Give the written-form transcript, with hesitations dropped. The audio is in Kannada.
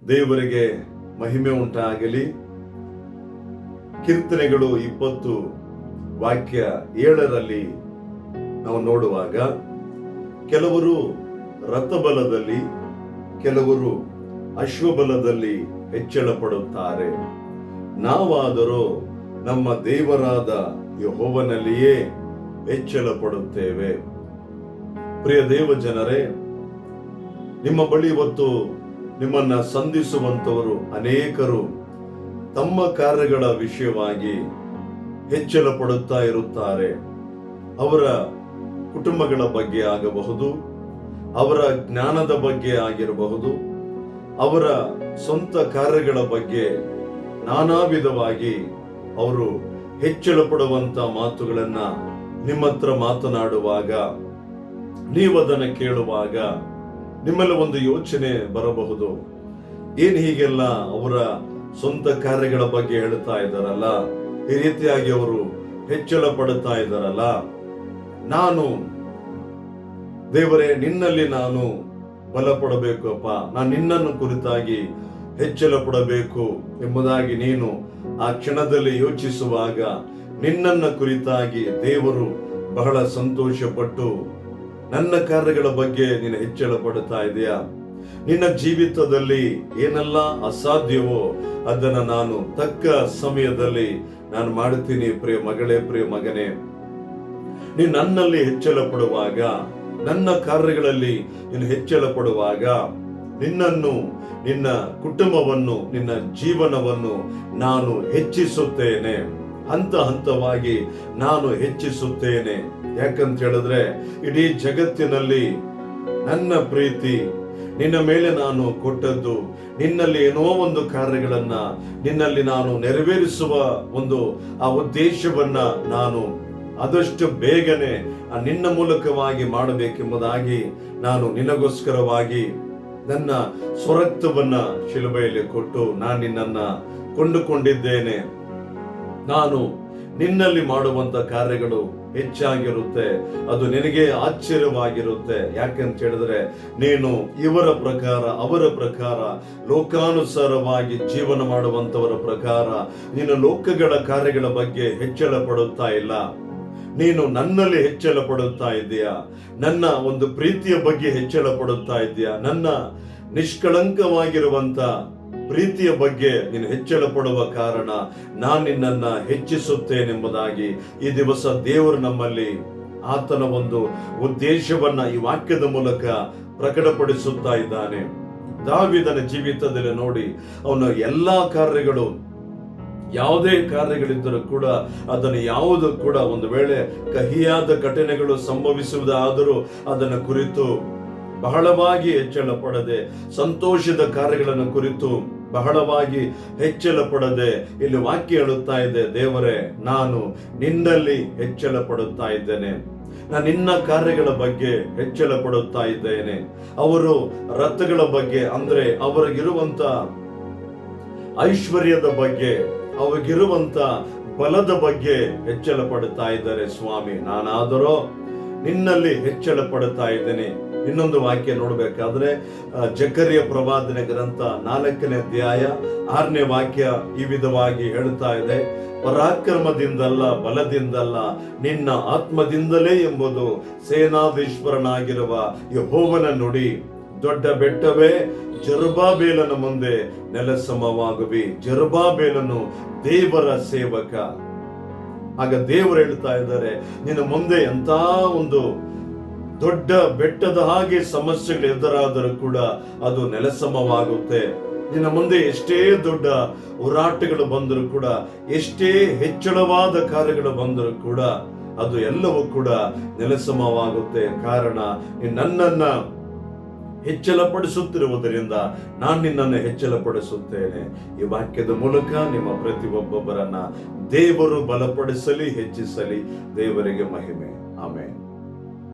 ದೇವರಿಗೆ ಮಹಿಮೆ ಉಂಟಾಗಲಿ. ಕೀರ್ತನೆಗಳು 20 ವಾಕ್ಯ 7ರಲ್ಲಿ ನಾವು ನೋಡುವಾಗ, ಕೆಲವರು ರಥಬಲದಲ್ಲಿ, ಕೆಲವರು ಅಶ್ವಬಲದಲ್ಲಿ ಹೆಚ್ಚಳ ಪಡುತ್ತಾರೆ, ನಾವಾದರೂ ನಮ್ಮ ದೇವರಾದ ಯೆಹೋವನಲ್ಲಿಯೇ ಹೆಚ್ಚಳ ಪಡುತ್ತೇವೆ. ಪ್ರಿಯ ದೇವ ಜನರೇ, ನಿಮ್ಮ ಬಳಿ ಇವತ್ತು ನಿಮ್ಮನ್ನ ಸಂಧಿಸುವಂತವರು ಅನೇಕರು ತಮ್ಮ ಕಾರ್ಯಗಳ ವಿಷಯವಾಗಿ ಹೆಚ್ಚಳ ಪಡುತ್ತಾ ಇರುತ್ತಾರೆ. ಅವರ ಕುಟುಂಬಗಳ ಬಗ್ಗೆ ಆಗಬಹುದು, ಅವರ ಜ್ಞಾನದ ಬಗ್ಗೆ ಆಗಿರಬಹುದು, ಅವರ ಸ್ವಂತ ಕಾರ್ಯಗಳ ಬಗ್ಗೆ ನಾನಾ ವಿಧವಾಗಿ ಅವರು ಹೆಚ್ಚಳ ಪಡುವಂತ ಮಾತುಗಳನ್ನ ನಿಮ್ಮ ಹತ್ರ ಮಾತನಾಡುವಾಗ, ನೀವದನ್ನು ಕೇಳುವಾಗ ನಿಮ್ಮಲ್ಲಿ ಒಂದು ಯೋಚನೆ ಬರಬಹುದು, ಏನ್ ಹೀಗೆಲ್ಲ ಅವರ ಸ್ವಂತ ಕಾರ್ಯಗಳ ಬಗ್ಗೆ ಹೇಳ್ತಾ ಇದ್ದಾರಲ್ಲ, ಈ ರೀತಿಯಾಗಿ ಅವರು ಹೆಚ್ಚಳ ಪಡುತ್ತಾ ಇದ್ದಾರಲ್ಲ, ನಾನು ದೇವರೇ ನಿನ್ನಲ್ಲಿ ನಾನು ಬಲ ಪಡಬೇಕು ಅಪ್ಪ, ನಾನು ನಿನ್ನನ್ನು ಕುರಿತಾಗಿ ಹೆಚ್ಚಳ ಪಡಬೇಕು ಎಂಬುದಾಗಿ ನೀನು ಆ ಕ್ಷಣದಲ್ಲಿ ಯೋಚಿಸುವಾಗ, ನಿನ್ನನ್ನ ಕುರಿತಾಗಿ ದೇವರು ಬಹಳ ಸಂತೋಷ ಪಟ್ಟು ನನ್ನ ಕಾರ್ಯಗಳ ಬಗ್ಗೆ ನೀನು ಹೆಚ್ಚಳ ಪಡುತ್ತಾ ಇದೆಯಾ? ನಿನ್ನ ಜೀವಿತದಲ್ಲಿ ಏನೆಲ್ಲ ಅಸಾಧ್ಯವೋ ಅದನ್ನ ನಾನು ತಕ್ಕ ಸಮಯದಲ್ಲಿ ನಾನು ಮಾಡುತ್ತೀನಿ. ಪ್ರಿಯ ಮಗಳೇ, ಪ್ರಿಯ ಮಗನೇ, ನೀನು ನನ್ನಲ್ಲಿ ಹೆಚ್ಚಳ ಪಡುವಾಗ, ನನ್ನ ಕಾರ್ಯಗಳಲ್ಲಿ ನೀನು ಹೆಚ್ಚಳ ಪಡುವಾಗ, ನಿನ್ನನ್ನು, ನಿನ್ನ ಕುಟುಂಬವನ್ನು, ನಿನ್ನ ಜೀವನವನ್ನು ನಾನು ಹೆಚ್ಚಿಸುತ್ತೇನೆ. ಹಂತ ಹಂತವಾಗಿ ನಾನು ಹೆಚ್ಚಿಸುತ್ತೇನೆ. ಯಾಕಂತ ಹೇಳಿದ್ರೆ, ಇಡೀ ಜಗತ್ತಿನಲ್ಲಿ ನನ್ನ ಪ್ರೀತಿ ನಿನ್ನ ಮೇಲೆ ನಾನು ಕೊಟ್ಟದ್ದು, ನಿನ್ನಲ್ಲಿ ಏನೋ ಒಂದು ಕಾರ್ಯಗಳನ್ನ ನಿನ್ನಲ್ಲಿ ನಾನು ನೆರವೇರಿಸುವ ಒಂದು ಆ ಉದ್ದೇಶವನ್ನ ನಾನು ಆದಷ್ಟು ಬೇಗನೆ ನಿನ್ನ ಮೂಲಕವಾಗಿ ಮಾಡಬೇಕೆಂಬುದಾಗಿ ನಾನು ನಿನಗೋಸ್ಕರವಾಗಿ ನನ್ನ ಸ್ವರಕ್ತವನ್ನ ಶಿಲುಬೆಯಲ್ಲಿ ಕೊಟ್ಟು ನಾನು ನಿನ್ನನ್ನ ಕೊಂಡುಕೊಂಡಿದ್ದೇನೆ. ನಾನು ನಿನ್ನಲ್ಲಿ ಮಾಡುವಂತ ಕಾರ್ಯಗಳು ಹೆಚ್ಚಾಗಿರುತ್ತೆ, ಅದು ನಿನಗೆ ಆಶ್ಚರ್ಯವಾಗಿರುತ್ತೆ. ಯಾಕಂತ ಹೇಳಿದ್ರೆ, ನೀನು ಇವರ ಪ್ರಕಾರ, ಅವರ ಪ್ರಕಾರ, ಲೋಕಾನುಸಾರವಾಗಿ ಜೀವನ ಮಾಡುವಂತವರ ಪ್ರಕಾರ ನೀನು ಲೋಕಗಳ ಕಾರ್ಯಗಳ ಬಗ್ಗೆ ಹೆಚ್ಚಳ ಪಡುತ್ತಾ ಇಲ್ಲ. ನೀನು ನನ್ನಲ್ಲಿ ಹೆಚ್ಚಳ ಪಡುತ್ತಾ ಇದ್ದೀಯಾ, ನನ್ನ ಒಂದು ಪ್ರೀತಿಯ ಬಗ್ಗೆ ಹೆಚ್ಚಳ ಪಡುತ್ತಾ ಇದ್ದೀಯಾ, ನನ್ನ ನಿಷ್ಕಳಂಕವಾಗಿರುವಂತ ಪ್ರೀತಿಯ ಬಗ್ಗೆ ನೀನು ಹೆಚ್ಚಳ ಪಡುವ ಕಾರಣ ನಾನು ನಿನ್ನನ್ನ ಹೆಚ್ಚಿಸುತ್ತೇನೆಂಬುದಾಗಿ ಈ ದಿವಸ ದೇವರು ನಮ್ಮಲ್ಲಿ ಆತನ ಒಂದು ಉದ್ದೇಶವನ್ನ ಈ ವಾಕ್ಯದ ಮೂಲಕ ಪ್ರಕಟಪಡಿಸುತ್ತಾ ಇದ್ದಾನೆ. ದಾವೀದನ ಜೀವಿತದಲ್ಲಿ ನೋಡಿ, ಅವನ ಎಲ್ಲಾ ಕಾರ್ಯಗಳು, ಯಾವುದೇ ಕಾರ್ಯಗಳಿದ್ದರೂ ಕೂಡ ಅದನ್ನು ಯಾವುದು ಕೂಡ, ಒಂದು ವೇಳೆ ಕಹಿಯಾದ ಘಟನೆಗಳು ಸಂಭವಿಸುವುದಾದರೂ ಅದನ್ನು ಕುರಿತು ಬಹಳವಾಗಿ ಹೆಚ್ಚಳ ಪಡದೆ, ಸಂತೋಷದ ಕಾರ್ಯಗಳನ್ನು ಕುರಿತು ಬಹಳವಾಗಿ ಹೆಚ್ಚಳ ಪಡದೆ, ಇಲ್ಲಿ ವಾಕ್ಯ ಹೇಳುತ್ತಾ ಇದೆ, ದೇವರೇ ನಾನು ನಿನ್ನಲ್ಲಿ ಹೆಚ್ಚಳ ಪಡುತ್ತಾ ಇದ್ದೇನೆ, ನಾನು ನಿನ್ನ ಕಾರ್ಯಗಳ ಬಗ್ಗೆ ಹೆಚ್ಚಳ ಪಡುತ್ತಾ ಇದ್ದೇನೆ. ಅವರು ರಥಗಳ ಬಗ್ಗೆ, ಅಂದ್ರೆ ಅವರಿಗಿರುವಂತ ಐಶ್ವರ್ಯದ ಬಗ್ಗೆ, ಅವರಿಗಿರುವಂತ ಬಲದ ಬಗ್ಗೆ ಹೆಚ್ಚಳ ಪಡುತ್ತಾ ಇದ್ದಾರೆ. ಸ್ವಾಮಿ, ನಾನಾದರೂ ನಿನ್ನಲ್ಲಿ ಹೆಚ್ಚಳ ಪಡುತ್ತಾ ಇದ್ದೇನೆ. ಇನ್ನೊಂದು ವಾಕ್ಯ ನೋಡ್ಬೇಕಾದ್ರೆ, ಜಕರ್ಯ ಪ್ರವಾದನೆ ಗ್ರಂಥ 4ನೇ ಅಧ್ಯಾಯ 6ನೇ ವಾಕ್ಯ ಈ ವಿಧವಾಗಿ ಹೇಳ್ತಾ ಇದೆ, ಪರಾಕ್ರಮದಿಂದಲ್ಲ, ಬಲದಿಂದಲ್ಲ, ನಿನ್ನ ಆತ್ಮದಿಂದಲೇ ಎಂಬುದು ಸೇನಾಧೀಶ್ವರನಾಗಿರುವ ಯೆಹೋವನ ನುಡಿ. ದೊಡ್ಡ ಬೆಟ್ಟವೇ, ಜೆರುಬ್ಬಾಬೆಲನ ಮುಂದೆ ನೆಲಸಮವಾಗುವಿ. ಜೆರುಬ್ಬಾಬೆಲನು ದೇವರ ಸೇವಕ. ಆಗ ದೇವರು ಹೇಳ್ತಾ ಇದ್ದಾರೆ, ನಿನ್ನ ಮುಂದೆ ಎಂತ ಒಂದು ದೊಡ್ಡ ಬೆಟ್ಟದ ಹಾಗೆ ಸಮಸ್ಯೆಗಳು ಎದುರಾದರೂ ಕೂಡ ಅದು ನೆಲಸಮವಾಗುತ್ತೆ. ನಿನ್ನ ಮುಂದೆ ಎಷ್ಟೇ ದೊಡ್ಡ ಹೋರಾಟಗಳು ಬಂದರೂ ಕೂಡ, ಎಷ್ಟೇ ಹೆಚ್ಚಳವಾದ ಕಾರ್ಯಗಳು ಬಂದರೂ ಕೂಡ ಅದು ಎಲ್ಲವೂ ಕೂಡ ನೆಲಸಮವಾಗುತ್ತೆ. ಕಾರಣ ನೀನು ನನ್ನನ್ನ ಹೆಚ್ಚಳ ಪಡಿಸುತ್ತಿರುವುದರಿಂದ ನಾನು ನಿನ್ನನ್ನು ಹೆಚ್ಚಳ ಪಡಿಸುತ್ತೇನೆ. ಈ ವಾಕ್ಯದ ಮೂಲಕ ನಿಮ್ಮ ಪ್ರತಿಯೊಬ್ಬೊಬ್ಬರನ್ನ ದೇವರು ಬಲಪಡಿಸಲಿ, ಹೆಚ್ಚಿಸಲಿ. ದೇವರಿಗೆ ಮಹಿಮೆ. ಆಮೆನ್.